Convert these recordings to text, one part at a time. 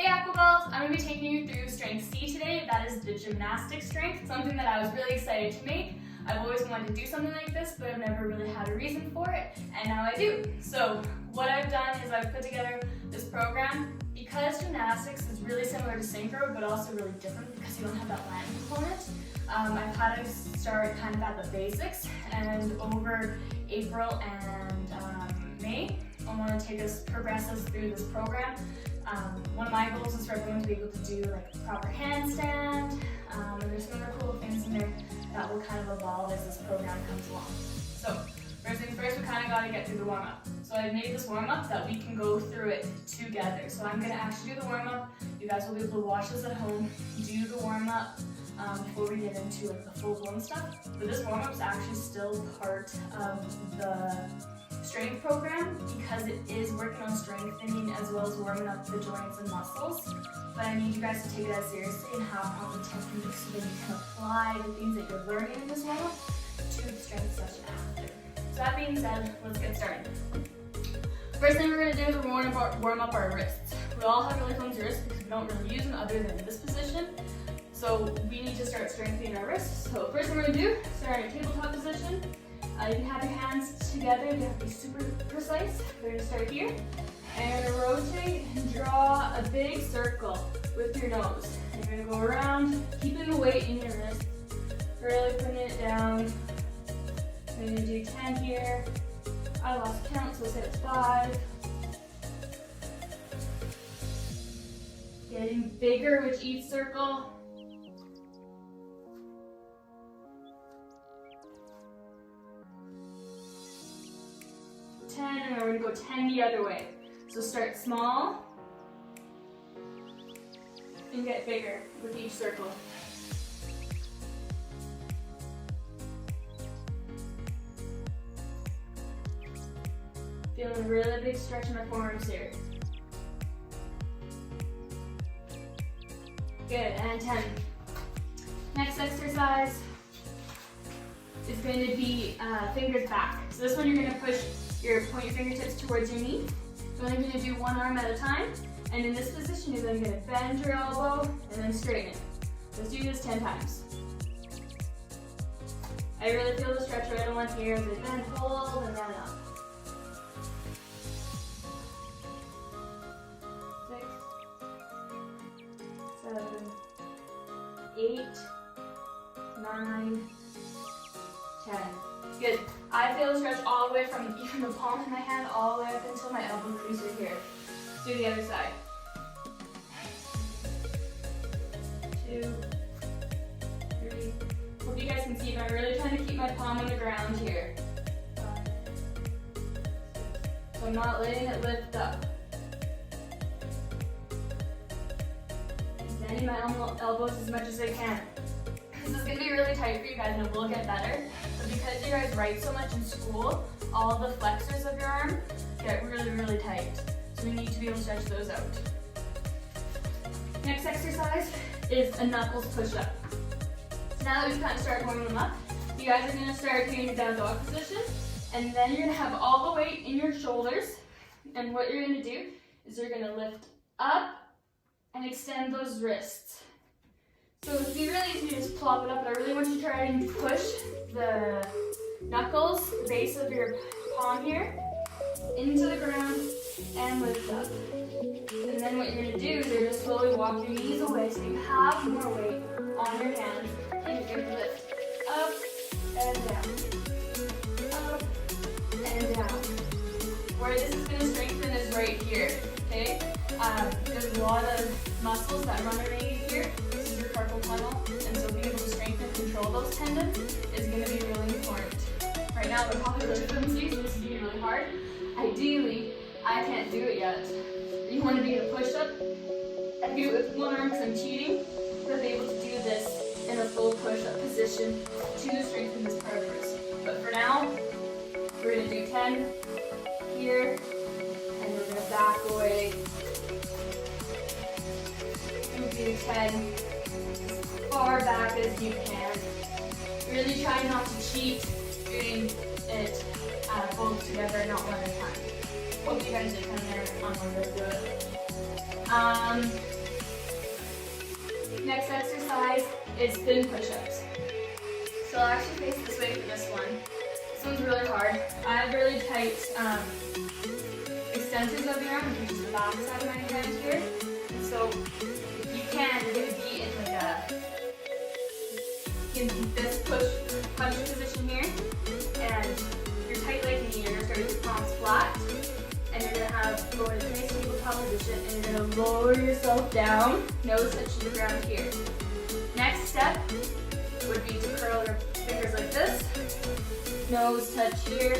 Hey AQB, I'm going to be taking you through strength C today. That is the gymnastics strength, something that I was really excited to make. I've always wanted to do something like this, but I've never really had a reason for it, and now I do. So what I've done is I've put together this program. Because gymnastics is really similar to synchro, but also really different because you don't have that land component. I've had to start kind of at the basics, and over April and May, I want to progress us through this program. One of my goals is for everyone to be able to do like a proper handstand, and there's some other cool things in there that will kind of evolve as this program comes along. So first things first, we kind of got to get through the warm-up. So I've made this warm-up that we can go through it together. So I'm going to actually do the warm-up. You guys will be able to watch this at home, do the warm-up before we get into like the full-blown stuff. But this warm-up is actually still part of the strength program because it is working on strengthening as well as warming up the joints and muscles. But I need you guys to take it as seriously and have proper techniques so that you can apply the things that you're learning in this warm-up to the strength session after. So that being said, let's get started. First thing we're going to do is warm up our wrists. We all have really clumsy wrists because we don't really use them other than in this position. So we need to start strengthening our wrists. So first thing we're going to do, start in a tabletop position. You can have your hands together, you have to be super precise. We're going to start here. And you're going to rotate and draw a big circle with your nose. And you're going to go around, keeping the weight in your wrist, really putting it down. We're going to do 10 here. I lost count, so say it's 5. Getting bigger with each circle. And we're going to go 10 the other way. So start small and get bigger with each circle. Feeling a really big stretch in my forearms here. Good, and 10. Next exercise is going to be fingers back. So this one you're going to point your fingertips towards your knee. So I'm going to do one arm at a time. And in this position, you're then going to bend your elbow and then straighten it. Let's do this 10 times. I really feel the stretch right on here as I bend, hold, and then up. 6, 7, 8, 9, 10. Good. I feel the stretch all the way from even the palm of my hand all the way up until my elbow crease right here. Let's do the other side. 2, 3. Hope you guys can see, but I'm really trying to keep my palm on the ground here. 5, 6. So I'm not letting it lift up. Bending my elbows as much as I can. This is going to be really tight for you guys and it will get better. But because you guys write so much in school, all the flexors of your arm get really, really tight. So we need to be able to stretch those out. Next exercise is a knuckles push-up. So now that we've kind of started warming them up, you guys are going to start doing a down dog position. And then you're going to have all the weight in your shoulders. And what you're going to do is you're going to lift up and extend those wrists. So it'd be really easy to just plop it up, but I really want you to try and push the knuckles, the base of your palm here, into the ground and lift up. And then what you're going to do is you're going to slowly walk your knees away so you have more weight on your hands, and you're going to lift up and down, up and down. Where this is going to strengthen is right here, okay? There's a lot of muscles that run underneath here. This is your carpal tunnel, and so being able to strengthen and control those tendons is going to be really important. Right now they're probably really flimsy, so this is going to be really hard. Ideally, I can't do it yet. You want to be able to push up. I can do it with one arm because I'm cheating, but be able to do this in a full push-up position to strengthen this part of the wrist. But for now, we're going to do 10 here, and we're going to back away. And do 10 as far back as you can. Really try not to cheat doing it both together, not one at a time. Hope you guys did come there on one to do it. Next exercise is spin push-ups. So I'll actually face this way for this one. This one's really hard. I have really tight extensors of the arm, which is the back side of my hand here. And so if you can, you're going to be in this punch position here, and your tight leg knee, you're going to start with your palms flat, and you're going to go into a nice tabletop position, and you're going to lower yourself down, nose touching the ground here. Next step would be to curl your fingers like this, nose touch here,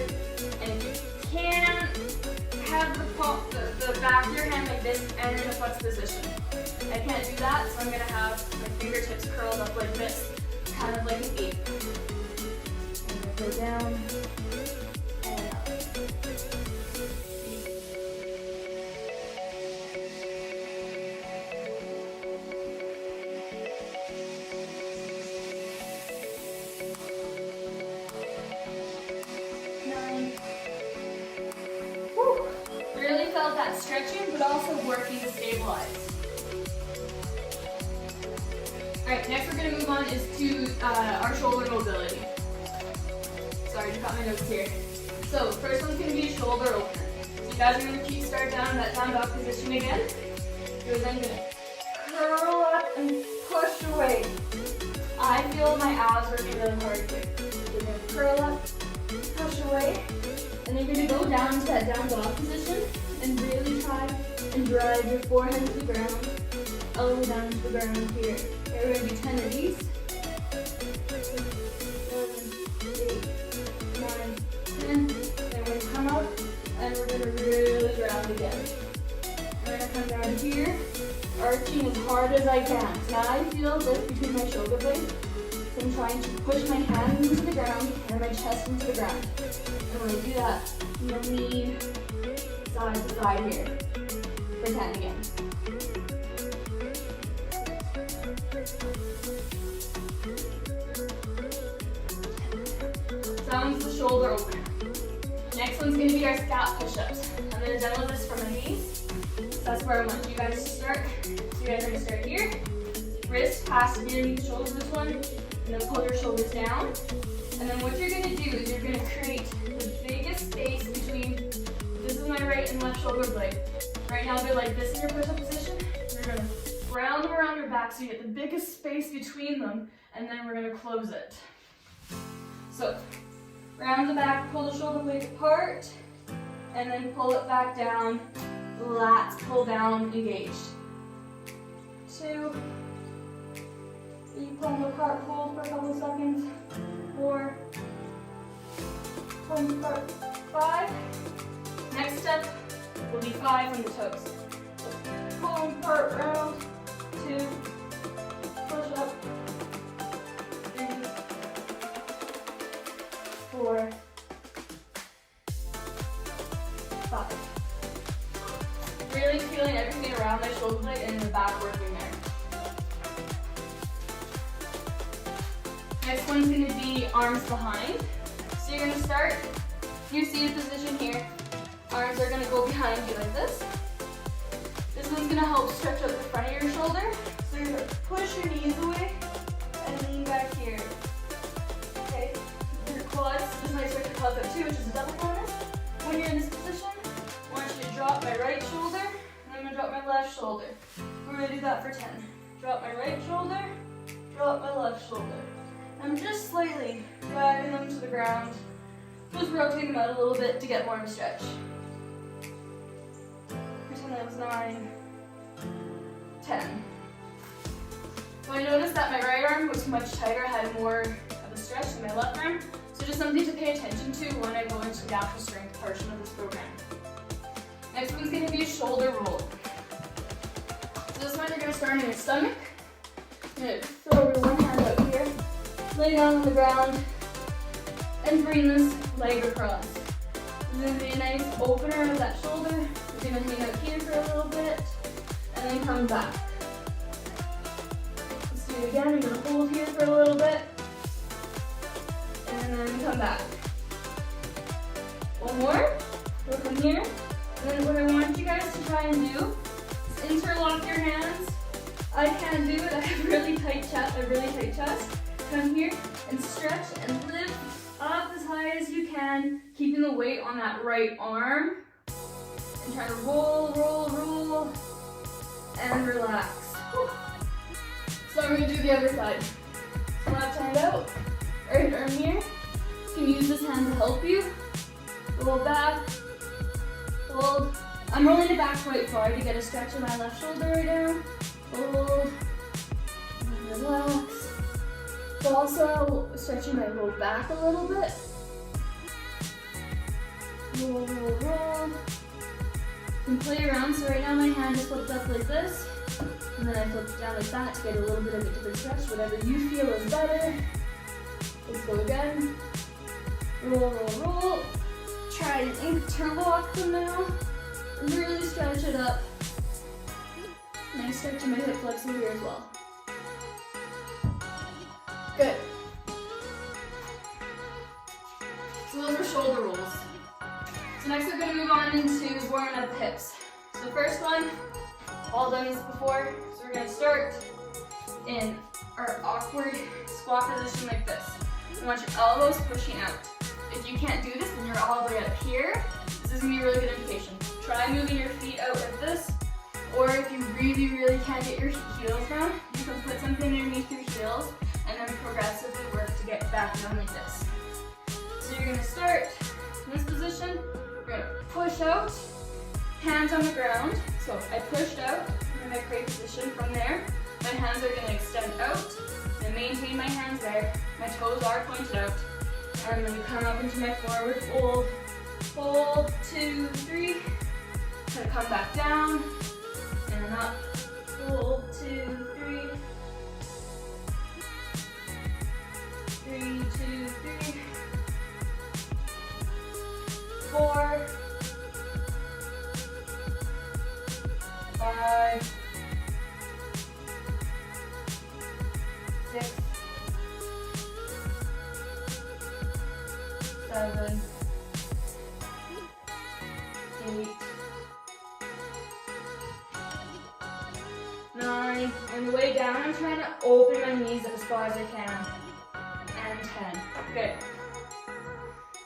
and if you can, have the back of your hand like this and in a flex position. I can't do that, so I'm going to have my fingertips curled up like this, kind of like an 8. I'm going to go down and up. 9. Whew. Really felt that stretching, but also working to stabilize. Alright, next we're going to move on is to our shoulder mobility. Sorry, I got my notes here. So, first one's going to be a shoulder opener. So you guys are going to start down that down dog position again. You're then going to curl up and push away. I feel my abs working really hard here. You're going to curl up, push away, and then you're going to go down to that down dog position and really try and drive your forehead to the ground, all the way down to the ground here. Okay, we're going to do 10 of these. 11, 8, 9, 10. And we're going to come up and we're going to really ground again. We're going to come down here, arching as hard as I can. Now I feel this between my shoulder blades. So I'm trying to push my hands into the ground and my chest into the ground. And when I do that, I'm going to lean side to side here for 10 again. That one's the shoulder opener. Next one's going to be our scat push-ups. I'm going to demo this for my knees. So that's where I want you guys to start. So you guys are going to start here. Wrist past underneath the shoulders this one. And then pull your shoulders down. And then what you're going to do is you're going to create the biggest space between, this is my right and left shoulder blade. Right now they're like this in your push-up position. You're going to round them around your back so you get the biggest space between them. And then we're going to close it. So, round the back, pull the shoulder blades apart, and then pull it back down, lats pull down, engaged. 2, you pull them apart, hold for a couple of seconds. 4, pull them apart, 5. Next step will be 5 on the toes. So, pull them apart, round, 2, push up, 3, 4, 5. Really feeling everything around my shoulder blade and the back working there. Next one's going to be arms behind. So you're going to start your seated position here. Arms are going to go behind you like this. This one's going to help stretch out the front of your shoulder. So you're going to push your knees away and lean back here. Okay? Quads, this might stretch your quads out too, which is a double bonus. When you're in this position, I want you to drop my right shoulder, and I'm going to drop my left shoulder. We're going to do that for 10. Drop my right shoulder, drop my left shoulder. I'm just slightly driving them to the ground, just rotating them out a little bit to get more of a stretch. Pretend that was 9, 10. So I noticed that my right arm was much tighter, had more of a stretch than my left arm. So just something to pay attention to when I go into the natural strength portion of this program. Next one's going to be a shoulder roll. So this one you're going to start on your stomach. You're going to throw your one hand out here, lay down on the ground, and bring this leg across. This is going to be a nice opener of that shoulder. You're going to hang out here for a little bit, and then come back. Let's do it again. You're going to hold here for a little bit, and then come back. One more. Go from here. And then what I want you guys to try and do is interlock your hands. I can't do it. I have a really tight chest. Come here and stretch and lift up as high as you can, keeping the weight on that right arm. And try to roll, roll, roll, and relax. Whew. So I'm going to do the other side. Left hand out, right arm here. You can use this hand to help you. Roll back, hold. I'm rolling it back quite far to get a stretch in my left shoulder right now. Hold, and relax. So also stretching my low back a little bit. Roll, roll, roll. You can play around, so right now my hand is flipped up like this. And then I flip it down like that to get a little bit of a different stretch. Whatever you feel is better. Let's go again. Roll, roll, roll. Try and interlock them now. Really stretch it up. Nice stretch in my hip flexor here as well. Good. So those were shoulder rolls. So next we're going to move on into warming up the hips. So the first one, all done this before. So we're going to start in our awkward squat position like this. You want your elbows pushing out. If you can't do this and you're all the way up here, this is going to be a really good indication. Try moving your feet out like this, or if you really, really can't get your heels down, you can put something underneath your heels and then progressively work to get back down like this. So you're going to start in this position. You're going to push out, hands on the ground. So I pushed out, I'm in my crate position. From there, my hands are going to extend out and maintain my hands there. My toes are pointed out. And then you come up into my forward fold. Hold, 2, 3. Gonna come back down and up. Hold, 2, 3. 3, 2, 3. 4. 5. 6. 7. 8. 9. On the way down, I'm trying to open my knees as far as I can. And 10. Good.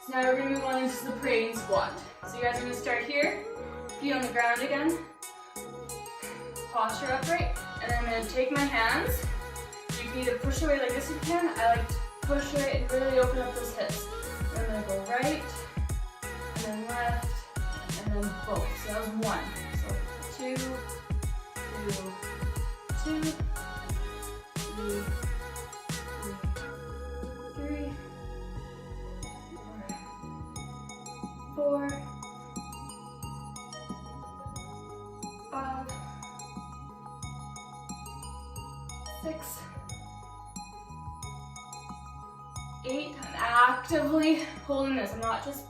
So now we're going to move on into the praying squat. So you guys are going to start here. Feet on the ground again. Posture upright. And then I'm going to take my hands. You can either push away like this if you can. I like to push away and really open up those hips. And I'm going to go right, and then left, and then both. So that was 1. So 2, 2, 2, 3, 3, 4, 5, 6, 8. I'm actively holding this. I'm not just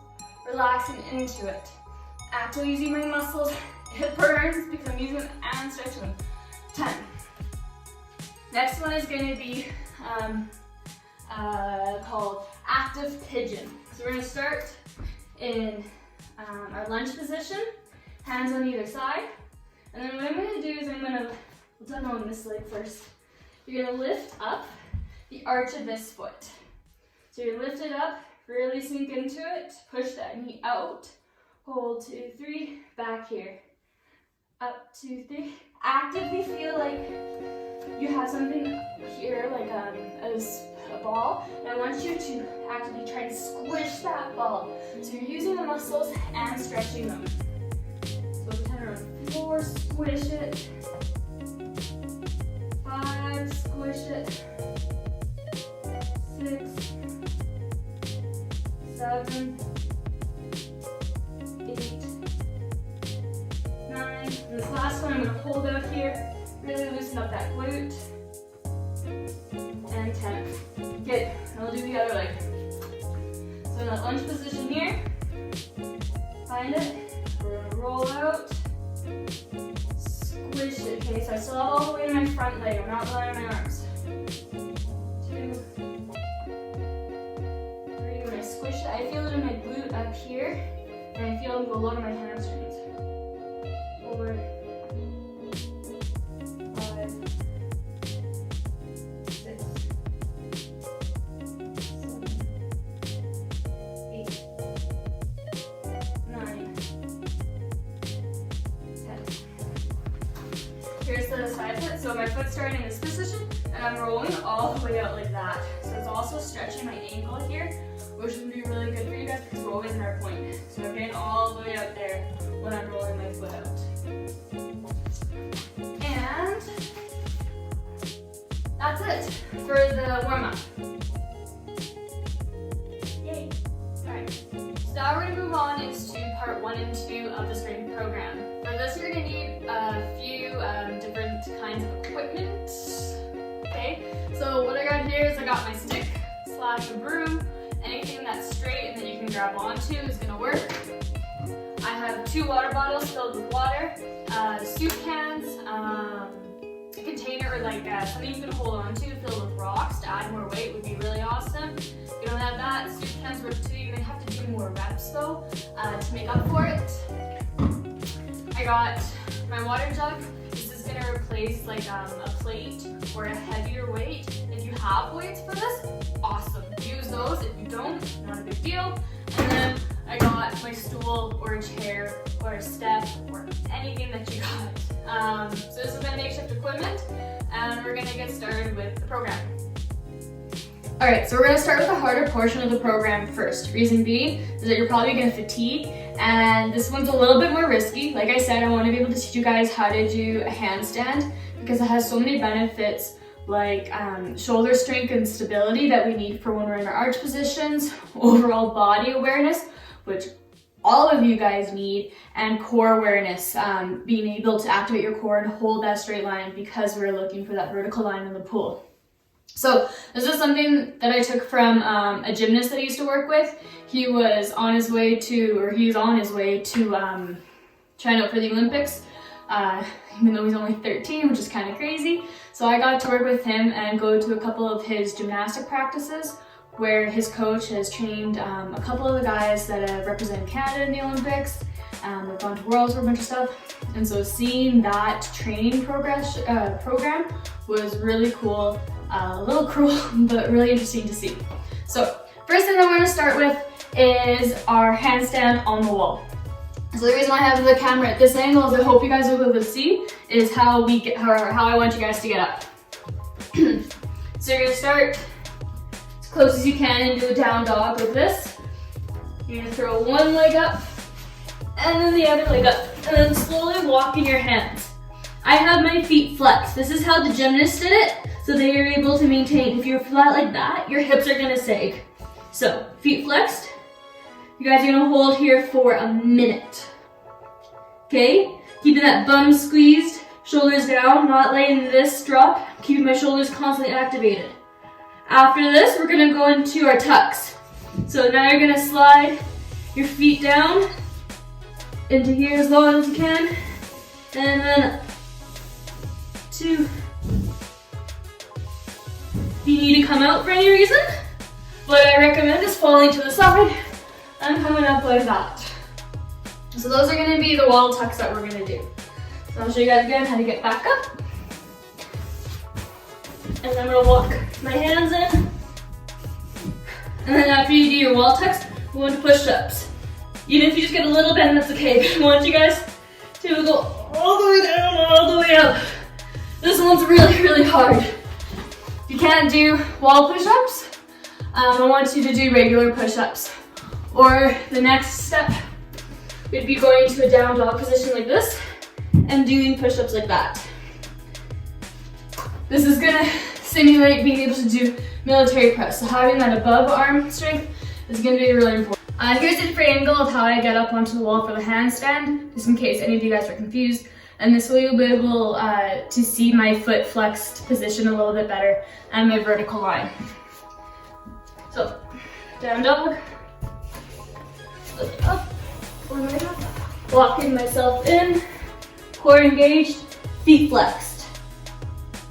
relaxing into it. Actively using my muscles. It burns because I'm using them and stretching them. 10. Next one is going to be called active pigeon. So we're going to start in our lunge position, hands on either side. And then what I'm going to do is we'll demo on this leg first. You're going to lift up the arch of this foot. So you lift it up, really sink into it, push that knee out, hold 2, 3, back here, up 2, 3. Actively feel like you have something here, like a ball, and I want you to actively try and squish that ball. So you're using the muscles and stretching them. So 10 around 4, squish it, 5, squish it, 6, 7, 8, 9. And this last one I'm going to hold out here, really loosen up that glute. And 10. Good. And we'll do the other leg. So in that lunge position here, find it. We're going to roll out, squish it. Okay, so I still have all the way in my front leg. I'm not relying on my arms. 2, 3. When I squish it, I feel it in my glute up here, and I feel it below to my hamstrings. 4, here's the side foot. So my foot's starting in this position, and I'm rolling all the way out like that. So it's also stretching my ankle here, which would be really good for you guys because we're always in our point. So I'm getting all the way out there when I'm rolling my foot out. And that's it for the warm-up. Yay. Alright, so now we're going to move on into part 1 and 2 of the strength program. For this, you're going to need a few different kinds of equipment. Okay, so what I got here is I got my stick / a broom. Anything that's straight and that you can grab onto is going to work. I have 2 water bottles filled with water, soup cans, a container or like something you can hold on to filled with rocks to add more weight would be really awesome. If you don't have that, soup cans work too. You're going to have to do more reps though to make up for it. I got my water jug. This is going to replace like a plate or a heavier weight. If you have weights for this, awesome. Use those. If you don't, not a big deal. And then I got my stool or a chair or a step or anything that you got. So this is my makeshift equipment, and we're gonna get started with the program. All right, so we're gonna start with the harder portion of the program first. Reason being is that you're probably gonna fatigue, and this one's a little bit more risky. Like I said, I wanna be able to teach you guys how to do a handstand because it has so many benefits like shoulder strength and stability that we need for when we're in our arch positions, overall body awareness, which all of you guys need, and core awareness, being able to activate your core and hold that straight line because we're looking for that vertical line in the pool. So this is something that I took from a gymnast that I used to work with. He was on his way to trying out for the Olympics, even though he's only 13, which is kind of crazy. So I got to work with him and go to a couple of his gymnastic practices where his coach has trained a couple of the guys that have represented Canada in the Olympics. They've gone to Worlds for a bunch of stuff. And so seeing that training program was really cool, a little cruel, but really interesting to see. So first thing I'm going to start with is our handstand on the wall. So the reason I have the camera at this angle is I hope you guys will be able to see is how I want you guys to get up. So you're going to start as close as you can into a down dog like this. You're going to throw one leg up and then the other leg up and then slowly walk in your hands. I have my feet flexed. This is how the gymnast did it, so they are able to maintain. If you're flat like that, your hips are going to sag. So feet flexed. You guys are going to hold here for a minute. Okay? Keeping that bum squeezed, shoulders down, not letting this drop, keeping my shoulders constantly activated. After this, we're going to go into our tucks. So now you're going to slide your feet down into here as long as you can. And then 2. If you need to come out for any reason, what I recommend is falling to the side and coming up like that. So those are going to be the wall tucks that we're going to do. So I'll show you guys again how to get back up. And then I'm going to walk my hands in. And then after you do your wall tucks, we're going to push-ups. Even if you just get a little bend, that's okay. I want you guys to go all the way down, all the way up. This one's really, really hard. If you can't do wall push-ups, I want you to do regular push-ups. Or the next step would be going to a down dog position like this and doing push-ups like that. This is gonna simulate being able to do military press. So having that above arm strength is gonna be really important. Here's a different angle of how I get up onto the wall for the handstand, just in case any of you guys are confused. And this way you'll be able to see my foot flexed position a little bit better and my vertical line. So, down dog, lift up, one leg up, walking myself in, core engaged, feet flexed.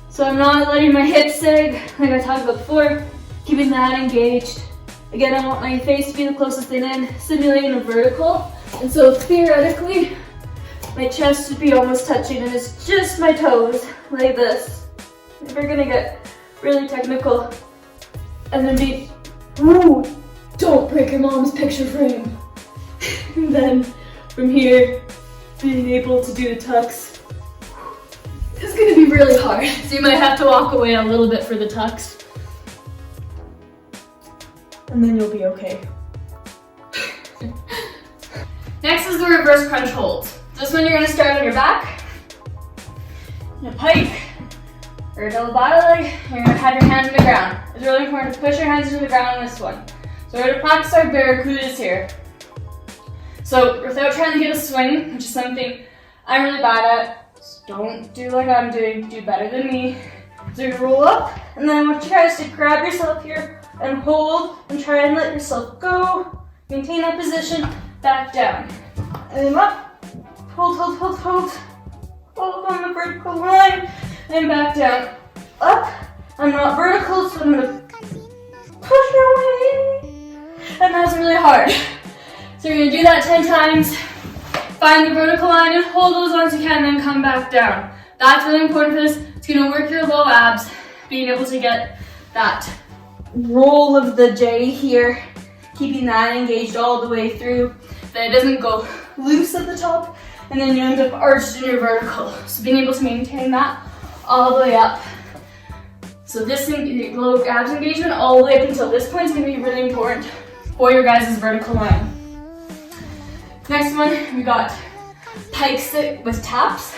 So I'm not letting my hips sag, like I talked about before, keeping that engaged. Again, I want my face to be the closest thing in, simulating a vertical. And so theoretically, my chest should be almost touching and it's just my toes, like this. If we're gonna get really technical, and then be, ooh, don't break your mom's picture frame. And then from here, being able to do the tucks is really hard, so you might have to walk away a little bit for the tucks. And then you'll be okay. Next is the reverse crunch hold. This one you're gonna start on your back, in a pike, or a double bottom leg, you're gonna have your hands on the ground. It's really important to push your hands into the ground on this one. So we're gonna practice our barracudas here. So without trying to get a swing, which is something I'm really bad at, so don't do like I'm doing, do better than me. So you roll up, and then what you try is to grab yourself here and hold, and try and let yourself go. Maintain that position, back down. And then up, hold, hold, hold, hold. Hold on the vertical line, and back down. Up, I'm not vertical, so I'm gonna push away. And that's really hard. So you're gonna do that 10 times. Find the vertical line and hold those as long as you can, then come back down. That's really important for this. It's gonna work your low abs, being able to get that roll of the J here, keeping that engaged all the way through, that it doesn't go loose at the top, and then you end up arched in your vertical. So being able to maintain that all the way up. So this low abs engagement all the way up until this point is gonna be really important for your guys' vertical line. Next one, we got pike sit with taps.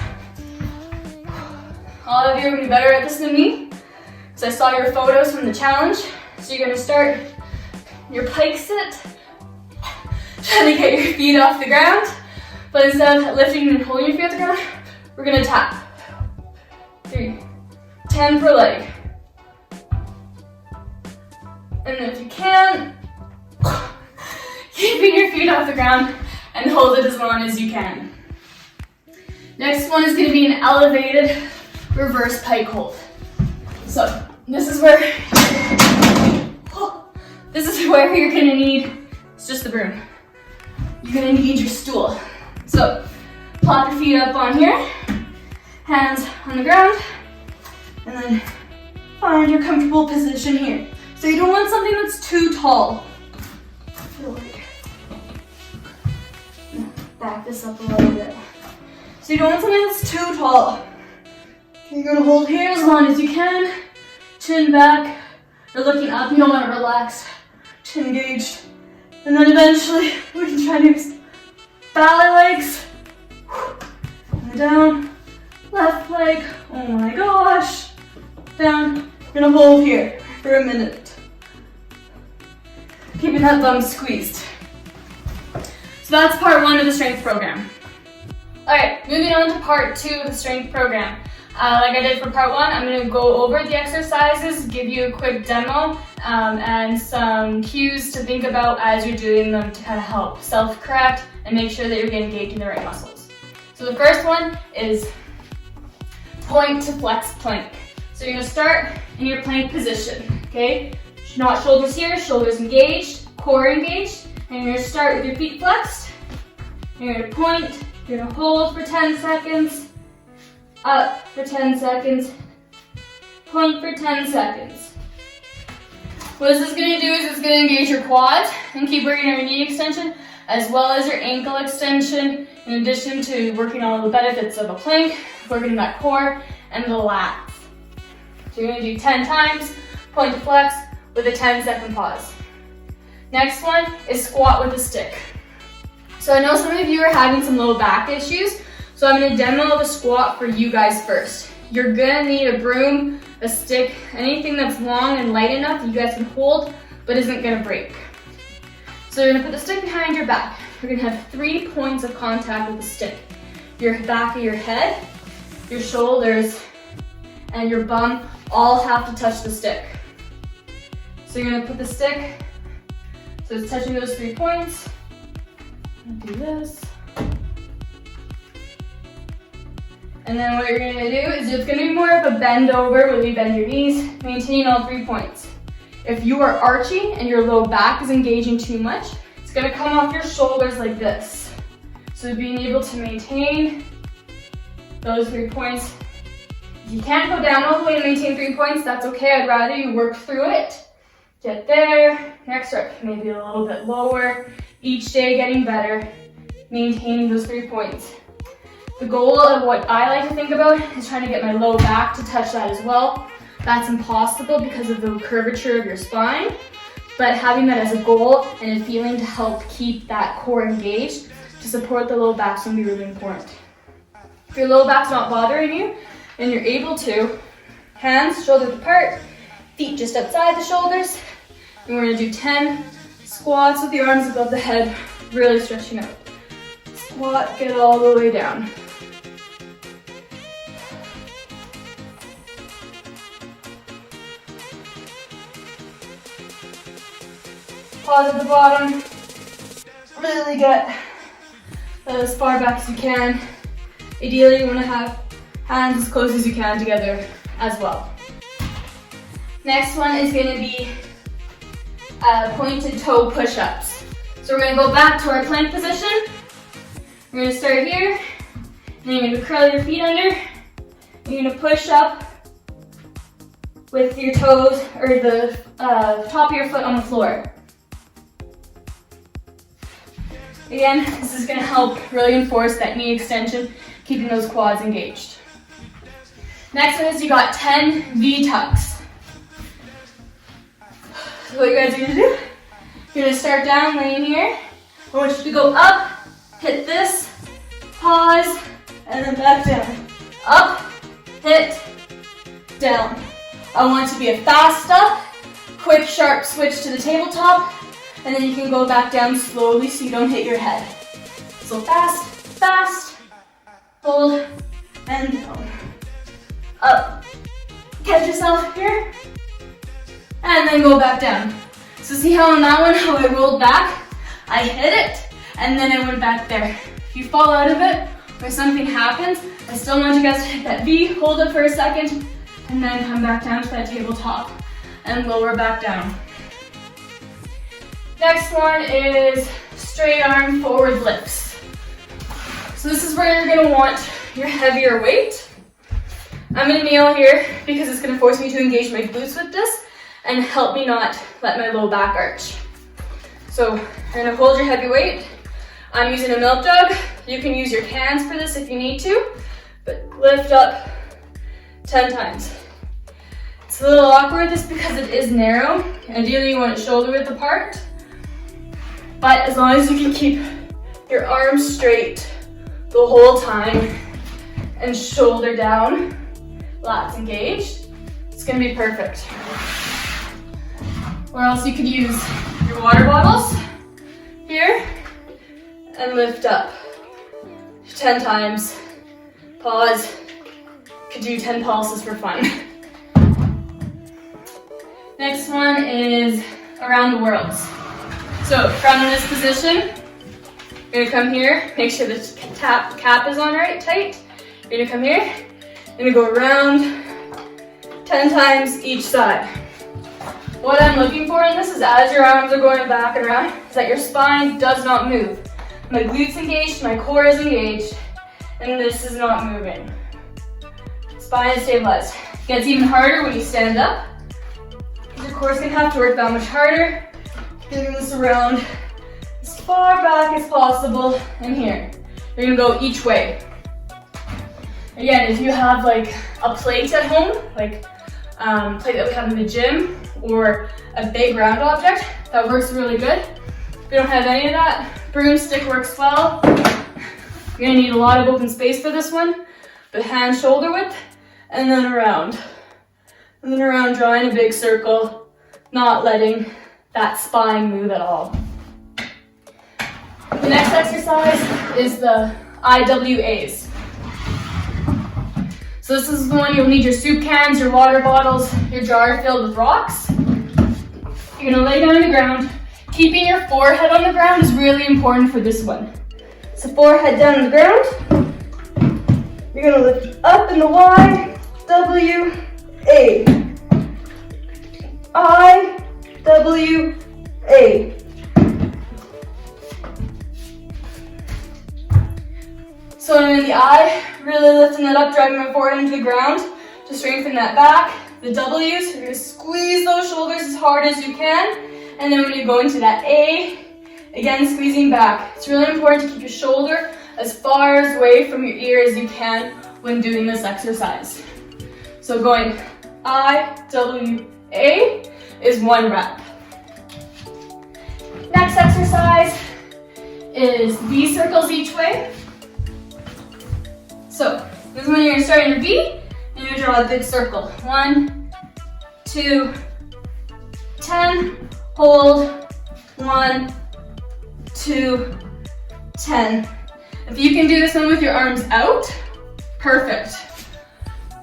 All of you are gonna be better at this than me, because I saw your photos from the challenge. So you're gonna start your pike sit, trying to get your feet off the ground, but instead of lifting and holding your feet off the ground, we're gonna tap. 3, 10 per leg. And then if you can, keeping your feet off the ground and hold it as long as you can. Next one is gonna be an elevated reverse pike hold. So this is where you're gonna need, it's just the broom. You're gonna need your stool. So plop your feet up on here, hands on the ground, and then find your comfortable position here. So you don't want something that's too tall. Back this up a little bit. So you don't want something that's too tall. You're gonna hold here as long as you can. Chin back. You're looking up, you don't want to relax. Chin engaged. And then eventually we can try to do ballet legs. And down. Left leg. Oh my gosh. Down. You're gonna hold here for a minute. Keeping that thumb squeezed. So that's part 1 of the strength program. Alright, moving on to part 2 of the strength program. Like I did for part 1, I'm going to go over the exercises, give you a quick demo, and some cues to think about as you're doing them to kind of help self-correct and make sure that you're engaging the right muscles. So the first one is point to flex plank. So you're going to start in your plank position, okay? Not shoulders here, shoulders engaged, core engaged. And you're going to start with your feet flexed. You're going to point, you're going to hold for 10 seconds, up for 10 seconds, point for 10 seconds. What this is going to do is it's going to engage your quads and keep working on your knee extension as well as your ankle extension, in addition to working on all the benefits of a plank, working that core and the lats. So you're going to do 10 times, point to flex with a 10-second pause. Next one is squat with a stick. So I know some of you are having some low back issues, so I'm going to demo the squat for you guys first. You're going to need a broom, a stick, anything that's long and light enough that you guys can hold but isn't going to break. So you're going to put the stick behind your back. You're going to have 3 points of contact with the stick. Your back of your head, your shoulders, and your bum all have to touch the stick. So you're going to put the stick, so it's touching those 3 points. Do this. And then what you're going to do is it's going to be more of a bend over where you bend your knees, maintaining all 3 points. If you are arching and your low back is engaging too much, it's going to come off your shoulders like this. So being able to maintain those 3 points. If you can't go down all the way and maintain 3 points, that's okay. I'd rather you work through it. Get there. Next rep, maybe a little bit lower. Each day getting better, maintaining those 3 points. The goal of what I like to think about is trying to get my low back to touch that as well. That's impossible because of the curvature of your spine, but having that as a goal and a feeling to help keep that core engaged to support the low back is going to be really important. If your low back's not bothering you and you're able to, hands shoulders apart, feet just outside the shoulders, and we're going to do 10 squats with the arms above the head, really stretching out. Squat, get all the way down. Pause at the bottom. Really get as far back as you can. Ideally, you want to have hands as close as you can together as well. Next one is going to be pointed toe push-ups. So we're going to go back to our plank position. We're going to start here, and you're going to curl your feet under. You're going to push up with your toes, or the top of your foot on the floor. Again, this is going to help really enforce that knee extension, keeping those quads engaged. Next one is you got 10 V-tucks. So what you guys are going to do, you're going to start down laying here. I want you to go up, hit this, pause, and then back down. Up, hit, down. I want it to be a fast up, quick sharp switch to the tabletop, and then you can go back down slowly so you don't hit your head. So fast, fast, hold, and down. Up, catch yourself here, and then go back down. So see how on that one, how I rolled back, I hit it, and then I went back there. If you fall out of it, or something happens, I still want you guys to hit that V, hold it for a second, and then come back down to that tabletop, and lower back down. Next one is straight arm forward lifts. So this is where you're gonna want your heavier weight. I'm gonna kneel here because it's gonna force me to engage my glutes with this and help me not let my low back arch. So you're gonna hold your heavy weight. I'm using a milk jug. You can use your cans for this if you need to, but lift up 10 times. It's a little awkward just because it is narrow. Ideally you want it shoulder width apart. But as long as you can keep your arms straight the whole time and shoulder down, lats engaged, it's gonna be perfect. Or else you could use your water bottles here and lift up 10 times. Pause, could do 10 pulses for fun. Next one is around the worlds. So from this position, you're gonna come here, make sure the cap is on tight. You're gonna come here, you're gonna go around 10 times each side. What I'm looking for in this is as your arms are going back and around, is that your spine does not move. My glutes engaged, my core is engaged, and this is not moving. Spine is stabilized. It gets even harder when you stand up. Your core is gonna have to work that much harder. Getting this around as far back as possible and here. You're gonna go each way. Again, if you have like a plate at home, like plate that we have in the gym, or a big round object, that works really good. If you don't have any of that, broomstick works well. You're gonna need a lot of open space for this one, but hand shoulder width, and then around. And then around, drawing a big circle, not letting that spine move at all. The next exercise is the IWAs. So this is the one you'll need your soup cans, your water bottles, your jar filled with rocks. You're gonna lay down on the ground. Keeping your forehead on the ground is really important for this one. So forehead down on the ground. You're gonna lift up in the Y, W, A. I, W, A. So when I'm in the I, really lifting that up, driving my forehead into the ground to strengthen that back. The W's, you're gonna squeeze those shoulders as hard as you can. And then when you go into that A, again, squeezing back. It's really important to keep your shoulder as far away from your ear as you can when doing this exercise. So going IWA is 1 rep. Next exercise is V circles each way. So this is when you're going to start in your V and you draw a big circle. 1, 2, 10, hold, 1, 2, 10. If you can do this one with your arms out, perfect.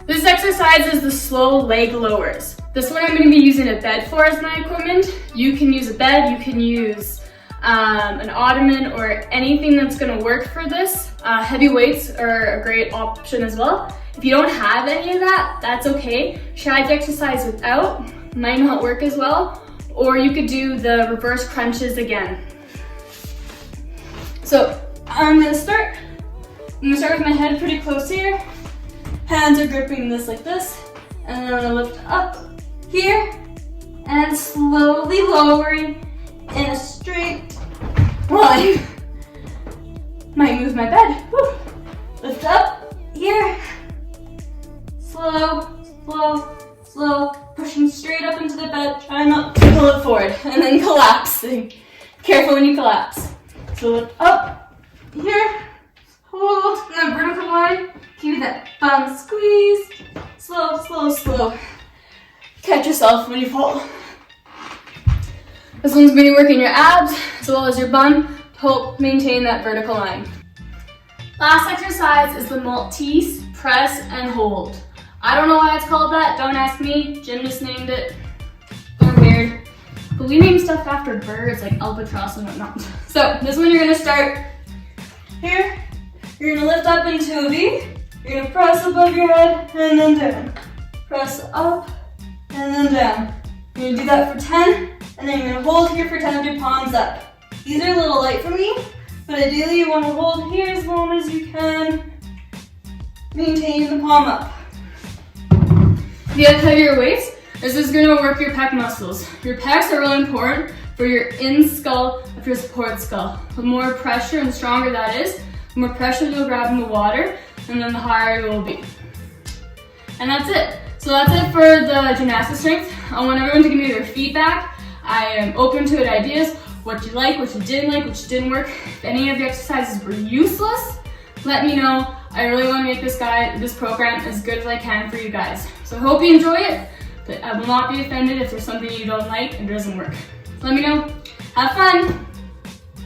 This exercise is the slow leg lowers. This one I'm going to be using a bed for as my equipment. You can use a bed, you can use an ottoman or anything that's going to work for this. Heavy weights are a great option as well. If you don't have any of that, that's okay. Try the exercise without, might not work as well. Or you could do the reverse crunches again. So I'm going to start with my head pretty close here. Hands are gripping this like this. And then I'm going to lift up here and slowly lowering in a straight line. Might move my bed. Woo. Lift up here. Slow, slow, slow. Pushing straight up into the bed. Try not to pull it forward. And then collapsing. Careful when you collapse. So lift up here. Hold in that vertical line. Keep that bum squeeze. Slow, slow, slow. Catch yourself when you fall. This one's going to be working your abs as well as your bum to help maintain that vertical line. Last exercise is the Maltese press and hold. I don't know why it's called that. Don't ask me. Gymnast named it. They're weird. But we name stuff after birds like albatross and whatnot. So this one you're going to start here. You're going to lift up into a V. You're going to press above your head and then down. Press up and then down. You're going to do that for 10. And then you're going to hold here for 10 with your palms up. These are a little light for me, but ideally you want to hold here as long as you can. Maintain the palm up. If you have heavier weights, this is going to work your pec muscles. Your pecs are really important for your in skull of your support skull. The more pressure and stronger that is, the more pressure you'll grab in the water, and then the higher you will be. And that's it. So that's it for the gymnastics strength. I want everyone to give me their feedback. I am open to it, ideas, what you like, what you didn't like, what didn't work. If any of the exercises were useless, let me know. I really want to make this program as good as I can for you guys. So I hope you enjoy it, but I will not be offended if there's something you don't like and doesn't work. So let me know. Have fun.